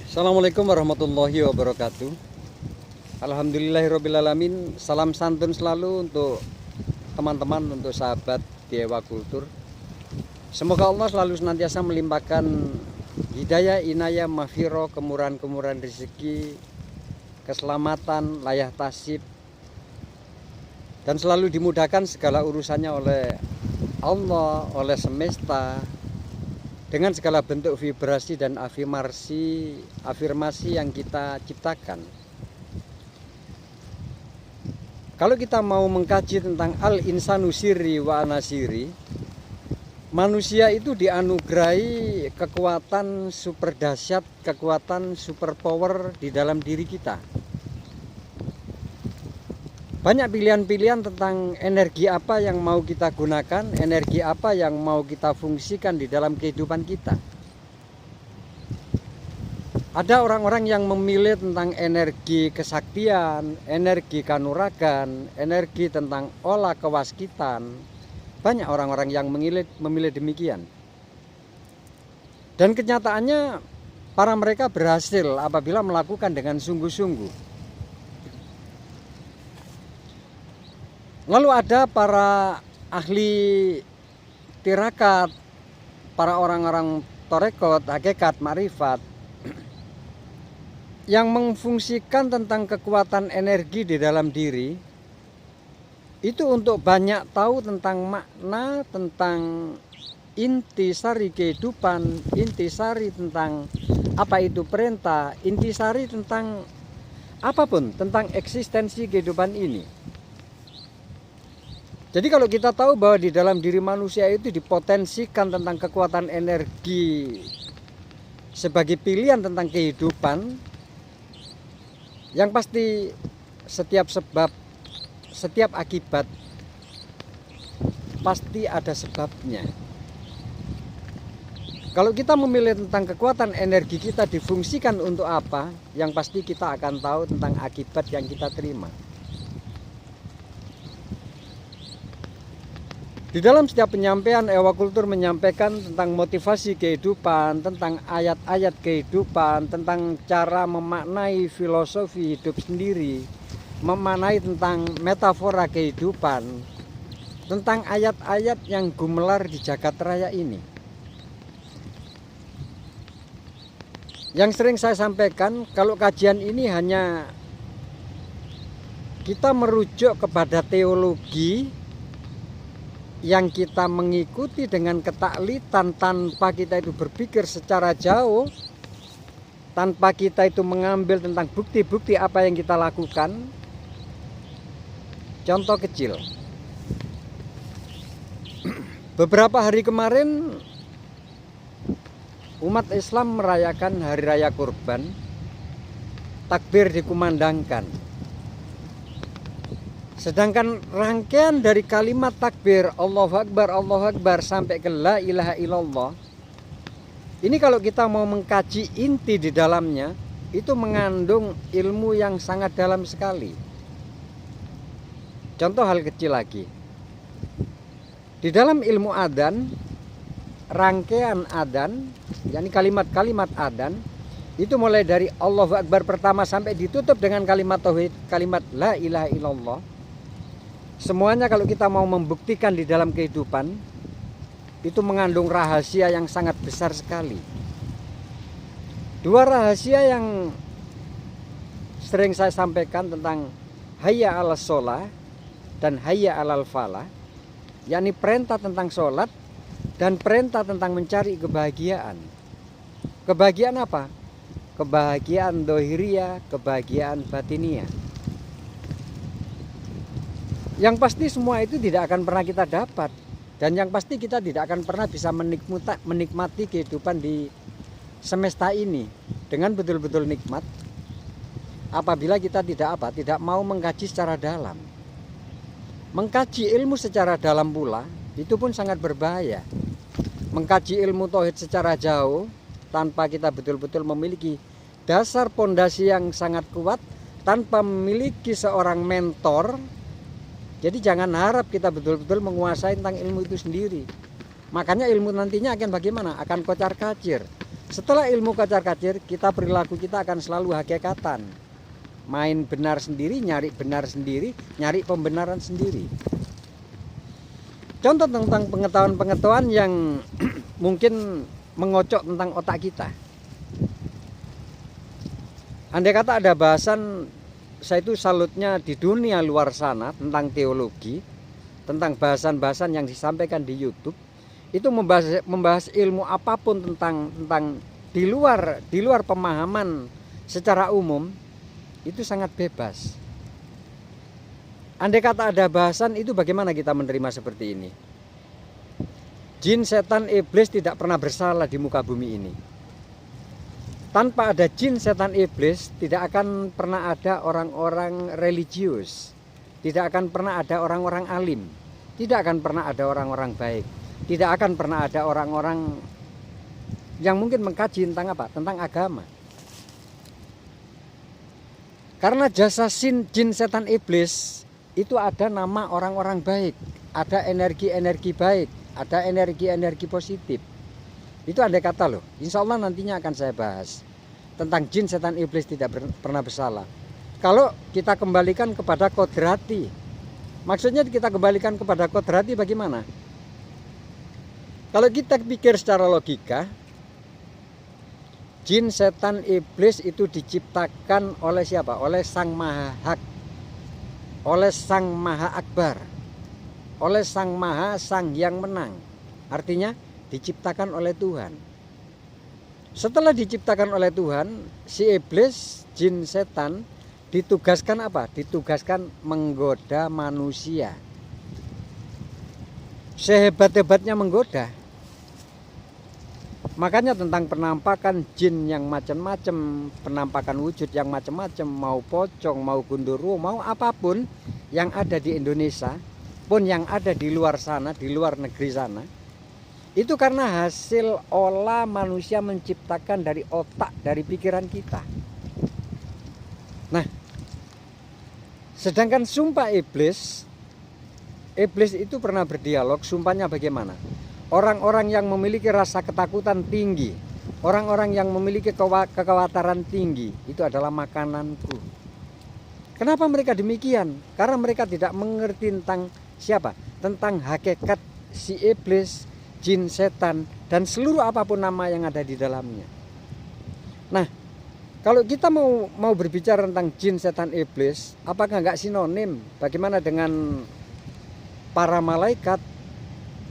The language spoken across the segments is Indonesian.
Assalamualaikum warahmatullahi wabarakatuh. Alhamdulillahirrabbilalamin. Salam santun selalu untuk teman-teman, untuk sahabat Dewa Kultur. Semoga Allah selalu senantiasa melimpahkan hidayah, inayah, maghfirah, kemurahan-kemurahan rezeki, keselamatan, layah tasib, dan selalu dimudahkan segala urusannya oleh Allah, oleh semesta, dengan segala bentuk vibrasi dan afirmasi yang kita ciptakan. Kalau kita mau mengkaji tentang al-insanu sirri wa anasiri, manusia itu dianugerahi kekuatan super dahsyat, kekuatan super power di dalam diri kita. Banyak pilihan-pilihan tentang energi apa yang mau kita gunakan, energi apa yang mau kita fungsikan di dalam kehidupan kita. Ada orang-orang yang memilih tentang energi kesaktian, energi kanuragan, energi tentang olah kewaskitan. Banyak orang-orang yang memilih demikian. Dan kenyataannya para mereka berhasil apabila melakukan dengan sungguh-sungguh. Lalu ada para ahli tirakat, para orang-orang torekot, hakikat, ma'rifat, yang mengfungsikan tentang kekuatan energi di dalam diri, itu untuk banyak tahu tentang makna, tentang intisari kehidupan, intisari tentang apa itu perintah, intisari tentang apapun, tentang eksistensi kehidupan ini. Jadi kalau kita tahu bahwa di dalam diri manusia itu dipotensikan tentang kekuatan energi sebagai pilihan tentang kehidupan, yang pasti setiap sebab, setiap akibat pasti ada sebabnya. Kalau kita memilih tentang kekuatan energi kita difungsikan untuk apa, yang pasti kita akan tahu tentang akibat yang kita terima. Di dalam setiap penyampaian, Ewa Kultur menyampaikan tentang motivasi kehidupan, tentang ayat-ayat kehidupan, tentang cara memaknai filosofi hidup sendiri, memaknai tentang metafora kehidupan, tentang ayat-ayat yang gumelar di jagat raya ini. Yang sering saya sampaikan, kalau kajian ini hanya kita merujuk kepada teologi yang kita mengikuti dengan ketaklitan tanpa kita itu berpikir secara jauh, tanpa kita itu mengambil tentang bukti-bukti apa yang kita lakukan. Contoh kecil, beberapa hari kemarin umat Islam merayakan Hari Raya Kurban, takbir dikumandangkan. Sedangkan rangkaian dari kalimat takbir Allahu Akbar sampai ke la ilaha illallah, ini kalau kita mau mengkaji inti di dalamnya, itu mengandung ilmu yang sangat dalam sekali. Contoh hal kecil lagi, di dalam ilmu adzan, rangkaian adzan, yakni kalimat-kalimat adzan, itu mulai dari Allahu Akbar pertama sampai ditutup dengan kalimat tauhid, kalimat la ilaha illallah. Semuanya kalau kita mau membuktikan di dalam kehidupan, itu mengandung rahasia yang sangat besar sekali. Dua rahasia yang sering saya sampaikan tentang hayya 'alas sholah dan hayya 'alal falah, yakni perintah tentang sholat dan perintah tentang mencari kebahagiaan. Kebahagiaan apa? Kebahagiaan dohiriyah, kebahagiaan batiniyah. Yang pasti semua itu tidak akan pernah kita dapat, dan yang pasti kita tidak akan pernah bisa menikmati kehidupan di semesta ini dengan betul-betul nikmat apabila kita tidak mau mengkaji secara dalam. Mengkaji ilmu secara dalam pula itu pun sangat berbahaya. Mengkaji ilmu tauhid secara jauh tanpa kita betul-betul memiliki dasar pondasi yang sangat kuat, tanpa memiliki seorang mentor. Jadi jangan harap kita betul-betul menguasai tentang ilmu itu sendiri. Makanya ilmu nantinya akan bagaimana? Akan kocar-kacir. Setelah ilmu kocar-kacir, perilaku kita akan selalu hakikatan. Main benar sendiri, nyari benar sendiri, nyari pembenaran sendiri. Contoh tentang pengetahuan-pengetahuan yang mungkin mengocok tentang otak kita. Andai kata ada bahasan, saya itu salutnya di dunia luar sana tentang teologi, tentang bahasan-bahasan yang disampaikan di YouTube, itu membahas ilmu apapun tentang di luar pemahaman secara umum, itu sangat bebas. Andai kata ada bahasan itu, bagaimana kita menerima seperti ini? Jin, setan, iblis tidak pernah bersalah di muka bumi ini. Tanpa ada jin, setan, iblis, tidak akan pernah ada orang-orang religius, tidak akan pernah ada orang-orang alim, tidak akan pernah ada orang-orang baik, tidak akan pernah ada orang-orang yang mungkin mengkaji tentang apa? Tentang agama. Karena jasa jin, setan, iblis itu ada nama orang-orang baik, ada energi-energi baik, ada energi-energi positif. Itu andai kata loh, insya Allah nantinya akan saya bahas tentang jin, setan, iblis tidak pernah bersalah. Kalau kita kembalikan kepada kodrati, maksudnya kita kembalikan kepada kodrati bagaimana? Kalau kita pikir secara logika, jin, setan, iblis itu diciptakan oleh siapa? Oleh Sang Maha Hak, oleh Sang Maha Akbar, oleh Sang Maha Sang Yang Menang. Artinya diciptakan oleh Tuhan. Setelah diciptakan oleh Tuhan, si iblis, jin, setan ditugaskan apa? Ditugaskan menggoda manusia. Sehebat-hebatnya menggoda. Makanya tentang penampakan jin yang macam-macam, penampakan wujud yang macam-macam, mau pocong, mau gundurwo, mau apapun yang ada di Indonesia, pun yang ada di luar sana, di luar negeri sana, itu karena hasil olah manusia menciptakan dari otak, dari pikiran kita. Nah, sedangkan sumpah iblis itu pernah berdialog, sumpahnya bagaimana? Orang-orang yang memiliki rasa ketakutan tinggi, orang-orang yang memiliki kekhawatiran tinggi, itu adalah makananku. Kenapa mereka demikian? Karena mereka tidak mengerti tentang siapa? Tentang hakikat si iblis, jin, setan, dan seluruh apapun nama yang ada di dalamnya. Nah, kalau kita mau berbicara tentang jin, setan, iblis, apakah nggak sinonim? Bagaimana dengan para malaikat?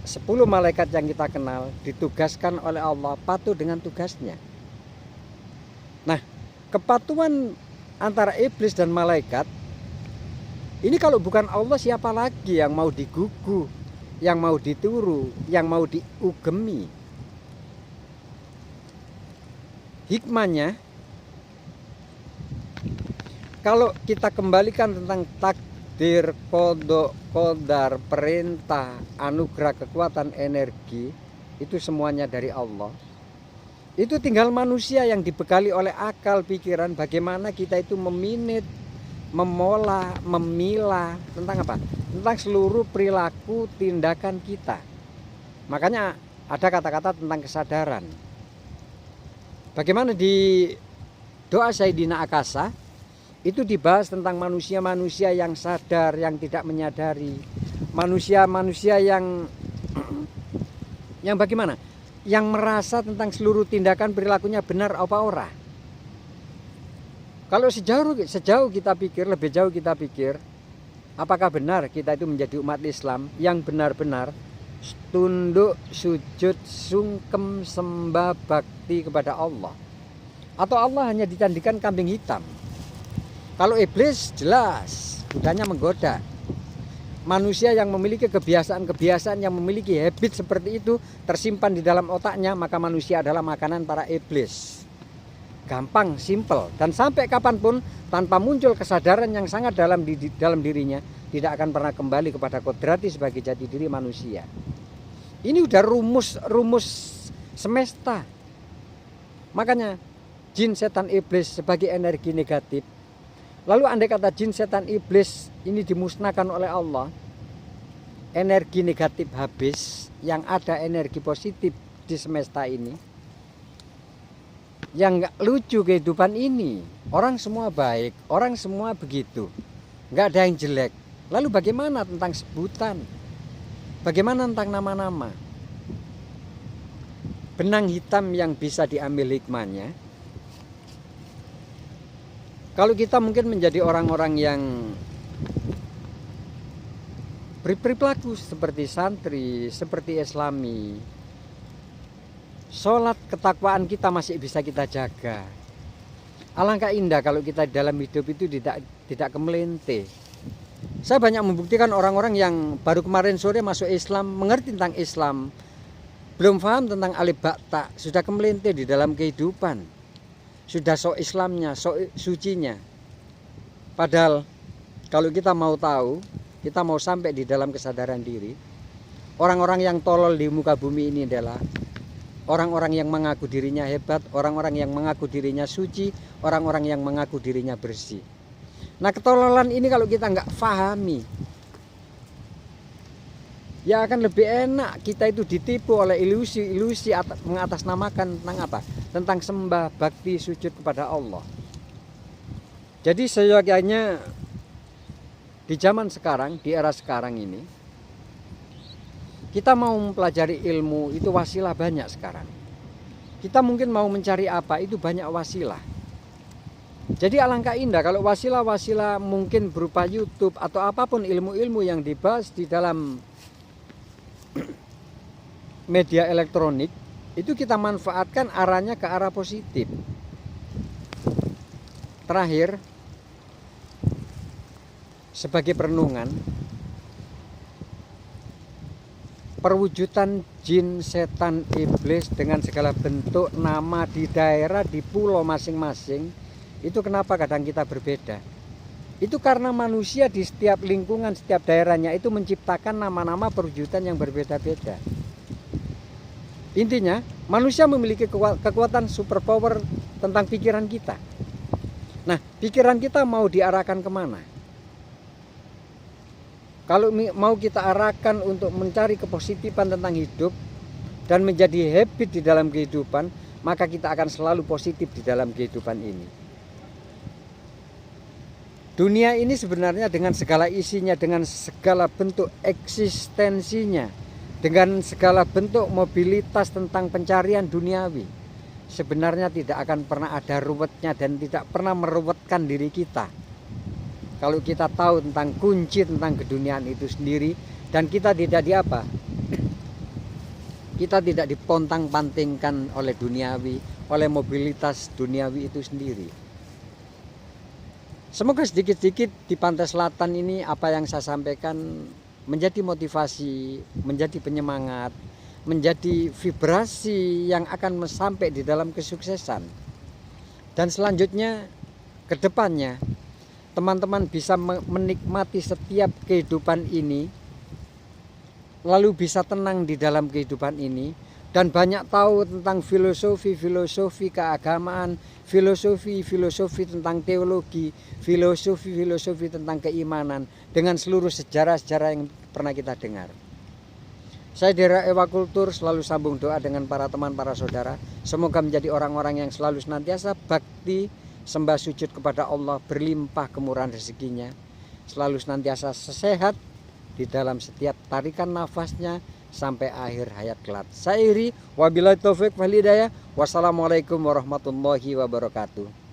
10 malaikat yang kita kenal ditugaskan oleh Allah patuh dengan tugasnya. Nah, kepatuhan antara iblis dan malaikat ini kalau bukan Allah, siapa lagi yang mau digugu, yang mau dituru, yang mau diugemi? Hikmahnya, kalau kita kembalikan tentang takdir, kodok, kodar, perintah, anugerah, kekuatan, energi, itu semuanya dari Allah. Itu tinggal manusia yang dibekali oleh akal, pikiran, bagaimana kita itu meminit, memolah, memilah tentang apa? Tentang seluruh perilaku, tindakan kita. Makanya ada kata-kata tentang kesadaran. Bagaimana di doa Sayyidina Akasa itu dibahas tentang manusia-manusia yang sadar, yang tidak menyadari, manusia-manusia yang bagaimana? Yang merasa tentang seluruh tindakan perilakunya benar apa ora. Kalau sejauh kita pikir, lebih jauh kita pikir, apakah benar kita itu menjadi umat Islam yang benar-benar tunduk, sujud, sungkem, sembah, bakti kepada Allah? Atau Allah hanya dicandikan kambing hitam? Kalau iblis jelas budanya menggoda. Manusia yang memiliki kebiasaan-kebiasaan, yang memiliki habit seperti itu tersimpan di dalam otaknya, maka manusia adalah makanan para iblis. Gampang, simple, dan sampai kapanpun tanpa muncul kesadaran yang sangat dalam dirinya, tidak akan pernah kembali kepada kodrati sebagai jati diri manusia. Ini udah rumus semesta. Makanya jin, setan, iblis sebagai energi negatif. Lalu andai kata jin, setan, iblis ini dimusnahkan oleh Allah, energi negatif habis, yang ada energi positif di semesta ini. Yang nggak lucu kehidupan ini. Orang semua baik, orang semua begitu. Nggak ada yang jelek. Lalu bagaimana tentang sebutan? Bagaimana tentang nama-nama? Benang hitam yang bisa diambil hikmahnya. Kalau kita mungkin menjadi orang-orang yang berperilaku seperti santri, seperti islami, sholat ketakwaan kita masih bisa kita jaga. Alangkah indah kalau kita dalam hidup itu tidak kemelente. Saya banyak membuktikan orang-orang yang baru kemarin sore masuk Islam, mengerti tentang Islam, belum paham tentang alif ba ta, sudah kemelente di dalam kehidupan, sudah sok Islamnya, sok sucinya. Padahal kalau kita mau tahu, kita mau sampai di dalam kesadaran diri, orang-orang yang tolol di muka bumi ini adalah orang-orang yang mengaku dirinya hebat, orang-orang yang mengaku dirinya suci, orang-orang yang mengaku dirinya bersih. Nah, ketololan ini kalau kita nggak pahami, ya akan lebih enak kita itu ditipu oleh ilusi-ilusi mengatasnamakan tentang apa? Tentang sembah, bakti, sujud kepada Allah. Jadi seyogyanya di zaman sekarang, di era sekarang ini, kita mau mempelajari ilmu itu wasilah banyak sekarang. Kita mungkin mau mencari apa, itu banyak wasilah. Jadi alangkah indah kalau wasilah-wasilah mungkin berupa YouTube atau apapun ilmu-ilmu yang dibahas di dalam media elektronik, itu kita manfaatkan arahnya ke arah positif. Terakhir, sebagai perenungan, perwujudan jin, setan, iblis dengan segala bentuk nama di daerah, di pulau masing-masing, itu kenapa kadang kita berbeda? Itu karena manusia di setiap lingkungan, setiap daerahnya itu menciptakan nama-nama perwujudan yang berbeda-beda. Intinya, manusia memiliki kekuatan superpower tentang pikiran kita. Nah, pikiran kita mau diarahkan kemana? Kalau mau kita arahkan untuk mencari kepositifan tentang hidup dan menjadi habit di dalam kehidupan, maka kita akan selalu positif di dalam kehidupan ini. Dunia ini sebenarnya dengan segala isinya, dengan segala bentuk eksistensinya, dengan segala bentuk mobilitas tentang pencarian duniawi, sebenarnya tidak akan pernah ada ruwetnya dan tidak pernah meruwetkan diri kita. Kalau kita tahu tentang kunci tentang keduniaan itu sendiri, dan kita tidak kita tidak dipontang-pantingkan oleh duniawi, oleh mobilitas duniawi itu sendiri. Semoga sedikit-sedikit di pantai selatan ini apa yang saya sampaikan menjadi motivasi, menjadi penyemangat, menjadi vibrasi yang akan sampai di dalam kesuksesan. Dan selanjutnya ke depannya teman-teman bisa menikmati setiap kehidupan ini, lalu bisa tenang di dalam kehidupan ini, dan banyak tahu tentang filosofi keagamaan, filosofi tentang teologi, filosofi tentang keimanan, dengan seluruh sejarah-sejarah yang pernah kita dengar. Saya Dera Ewa Kultur selalu sambung doa dengan para teman, para saudara. Semoga menjadi orang-orang yang selalu senantiasa bakti, sembah sujud kepada Allah, berlimpah kemurahan rezekinya, selalu senantiasa sehat di dalam setiap tarikan nafasnya sampai akhir hayat kelak. Saya iri, wabillahi taufik wal hidayah. Wassalamualaikum warahmatullahi wabarakatuh.